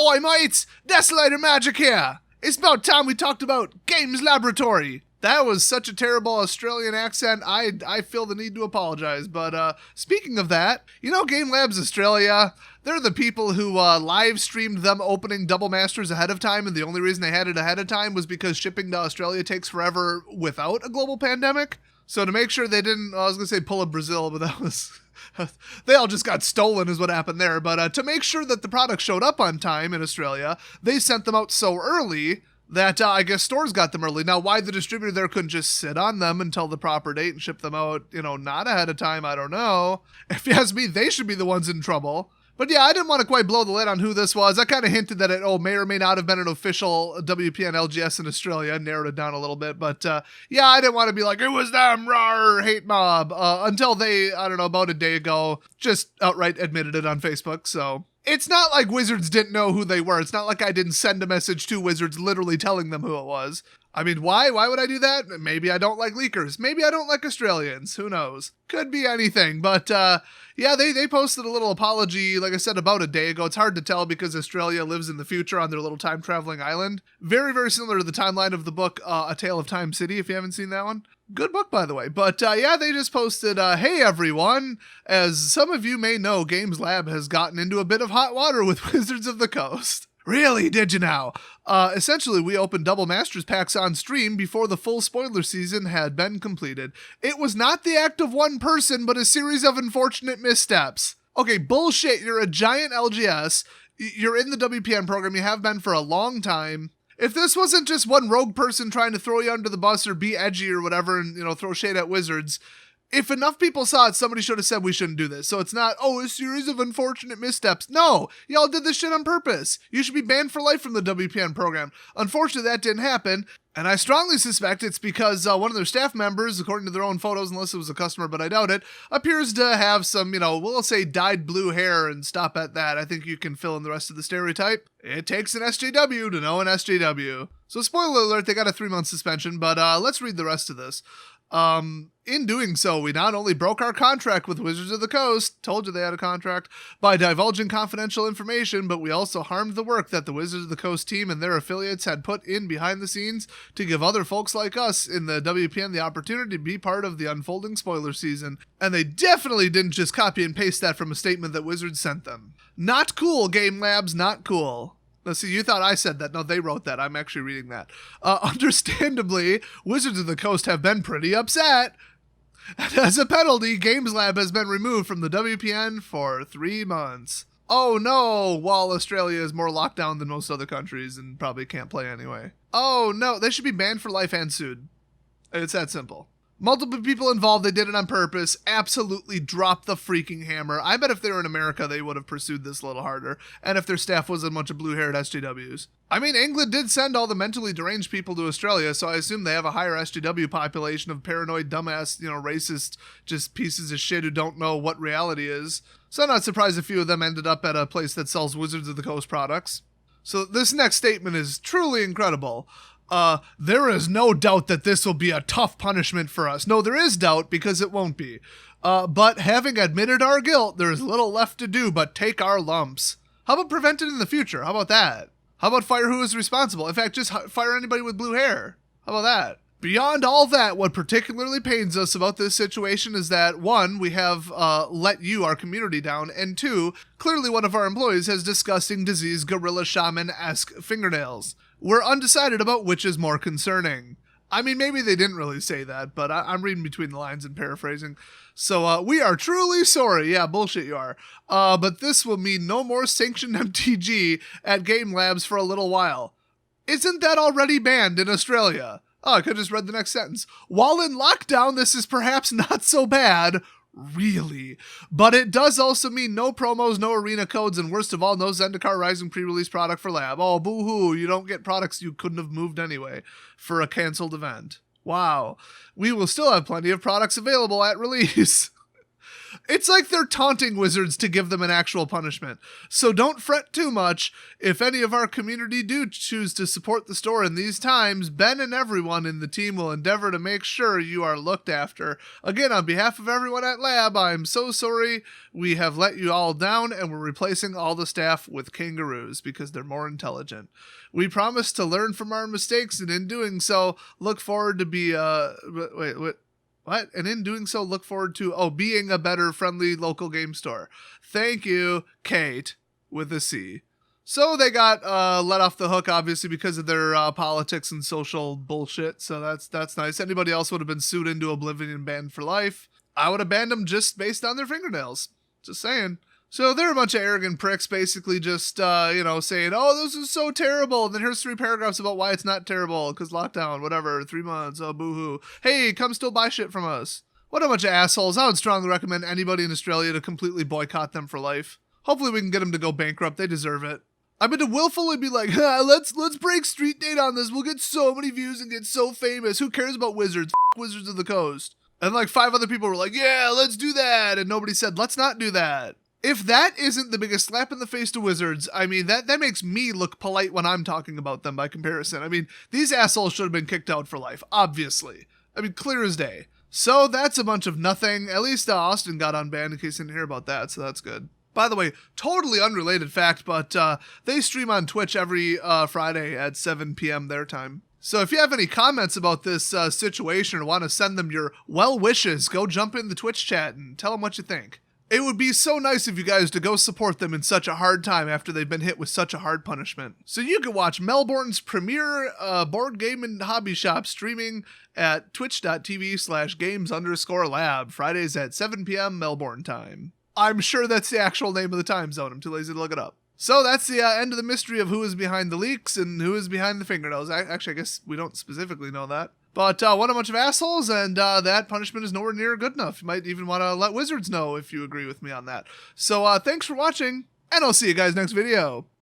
Oi mates, Desolator Magic here. It's about time we talked about Games Laboratory. That was such a terrible Australian accent, I feel the need to apologize. But speaking of that, you know Game Labs Australia? They're the people who live streamed them opening Double Masters ahead of time, and the only reason they had it ahead of time was because shipping to Australia takes forever without a global pandemic. So to make sure they didn't, I was going to say pull a Brazil, but that was... they all just got stolen is what happened there. But to make sure that the product showed up on time in Australia, they sent them out so early that I guess stores got them early. Now, why the distributor there couldn't just sit on them until the proper date and ship them out, not ahead of time, I don't know. If you ask me, they should be the ones in trouble. But yeah, I didn't want to quite blow the lid on who this was. I kind of hinted that it may or may not have been an official WPN LGS in Australia. Narrowed it down a little bit. But yeah, I didn't want to be like, it was them, rawr, hate mob. Until they, I don't know, about a day ago, just outright admitted it on Facebook. So it's not like Wizards didn't know who they were. It's not like I didn't send a message to Wizards literally telling them who it was. I mean, why? Why would I do that? Maybe I don't like leakers. Maybe I don't like Australians. Who knows? Could be anything. But yeah, they posted a little apology, like I said, about a day ago. It's hard to tell because Australia lives in the future on their little time-traveling island. Very, very similar to the timeline of the book A Tale of Time City, if you haven't seen that one. Good book, by the way. But yeah, they just posted, hey, everyone. As some of you may know, Games Lab has gotten into a bit of hot water with Wizards of the Coast. Really, did you now? Essentially, we opened Double Masters packs on stream before the full spoiler season had been completed. It was not the act of one person, but a series of unfortunate missteps. Okay, bullshit, you're a giant LGS. You're in the WPN program. You have been for a long time. If this wasn't just one rogue person trying to throw you under the bus or be edgy or whatever and, throw shade at Wizards, if enough people saw it, somebody should have said we shouldn't do this. So it's not, a series of unfortunate missteps. No, y'all did this shit on purpose. You should be banned for life from the WPN program. Unfortunately, that didn't happen. And I strongly suspect it's because one of their staff members, according to their own photos, unless it was a customer, but I doubt it, appears to have some, we'll say dyed blue hair and stop at that. I think you can fill in the rest of the stereotype. It takes an SJW to know an SJW. So spoiler alert, they got a 3-month suspension, but let's read the rest of this. In doing so, we not only broke our contract with Wizards of the Coast, told you they had a contract, by divulging confidential information, but we also harmed the work that the Wizards of the Coast team and their affiliates had put in behind the scenes to give other folks like us in the WPN the opportunity to be part of the unfolding spoiler season. And they definitely didn't just copy and paste that from a statement that Wizards sent them. Not cool, Game Labs, not cool. Let's see, you thought I said that. No, they wrote that. I'm actually reading that. Understandably, Wizards of the Coast have been pretty upset. And as a penalty, Games Lab has been removed from the WPN for 3 months. Oh no, while Australia is more locked down than most other countries and probably can't play anyway. Oh no, they should be banned for life and sued. It's that simple. Multiple people involved, they did it on purpose, absolutely dropped the freaking hammer. I bet if they were in America, they would have pursued this a little harder, and if their staff was a bunch of blue-haired SJWs. I mean, England did send all the mentally deranged people to Australia, so I assume they have a higher SJW population of paranoid, dumbass, racist, just pieces of shit who don't know what reality is. So I'm not surprised a few of them ended up at a place that sells Wizards of the Coast products. So this next statement is truly incredible. There is no doubt that this will be a tough punishment for us. No, there is doubt because it won't be. But having admitted our guilt, there is little left to do but take our lumps. How about prevent it in the future? How about that? How about fire who is responsible? In fact, just fire anybody with blue hair. How about that? Beyond all that, what particularly pains us about this situation is that, 1, we have let you, our community, down, and 2, clearly one of our employees has disgusting disease gorilla shaman-esque fingernails. We're undecided about which is more concerning. I mean, maybe they didn't really say that, but I'm reading between the lines and paraphrasing. So, we are truly sorry. Yeah, bullshit you are. But this will mean no more sanctioned MTG at Game Labs for a little while. Isn't that already banned in Australia? Oh, I could have just read the next sentence. While in lockdown, this is perhaps not so bad. Really. But it does also mean no promos, no arena codes, and worst of all, no Zendikar Rising pre-release product for Lab. Oh, boo-hoo, you don't get products you couldn't have moved anyway for a canceled event. Wow. We will still have plenty of products available at release. It's like they're taunting Wizards to give them an actual punishment. So don't fret too much. If any of our community do choose to support the store in these times, Ben and everyone in the team will endeavor to make sure you are looked after. Again, on behalf of everyone at Lab, I'm so sorry we have let you all down, and we're replacing all the staff with kangaroos because they're more intelligent. We promise to learn from our mistakes, and in doing so, look forward to And in doing so, look forward to, being a better, friendly local game store. Thank you, Kate, with a C. So they got let off the hook, obviously, because of their politics and social bullshit. So that's nice. Anybody else would have been sued into oblivion and banned for life. I would have banned them just based on their fingernails. Just saying. So they're a bunch of arrogant pricks, basically just, saying, oh, this is so terrible. And then here's 3 paragraphs about why it's not terrible, because lockdown, whatever, 3 months, oh, boo-hoo. Hey, come still buy shit from us. What a bunch of assholes. I would strongly recommend anybody in Australia to completely boycott them for life. Hopefully we can get them to go bankrupt. They deserve it. I mean, to willfully be like, let's break street date on this. We'll get so many views and get so famous. Who cares about Wizards? Wizards of the Coast. And like 5 other people were like, yeah, let's do that. And nobody said, let's not do that. If that isn't the biggest slap in the face to Wizards, I mean, that makes me look polite when I'm talking about them by comparison. I mean, these assholes should have been kicked out for life, obviously. I mean, clear as day. So that's a bunch of nothing. At least Austin got unbanned in case you didn't hear about that, so that's good. By the way, totally unrelated fact, but they stream on Twitch every Friday at 7 p.m. their time. So if you have any comments about this situation or want to send them your well wishes, go jump in the Twitch chat and tell them what you think. It would be so nice of you guys to go support them in such a hard time after they've been hit with such a hard punishment. So you can watch Melbourne's premier board game and hobby shop streaming at twitch.tv/games_lab, Fridays at 7 p.m. Melbourne time. I'm sure that's the actual name of the time zone. I'm too lazy to look it up. So that's the end of the mystery of who is behind the leaks and who is behind the fingernails. Actually, I guess we don't specifically know that. But what a bunch of assholes, and that punishment is nowhere near good enough. You might even want to let Wizards know if you agree with me on that. So thanks for watching, and I'll see you guys next video.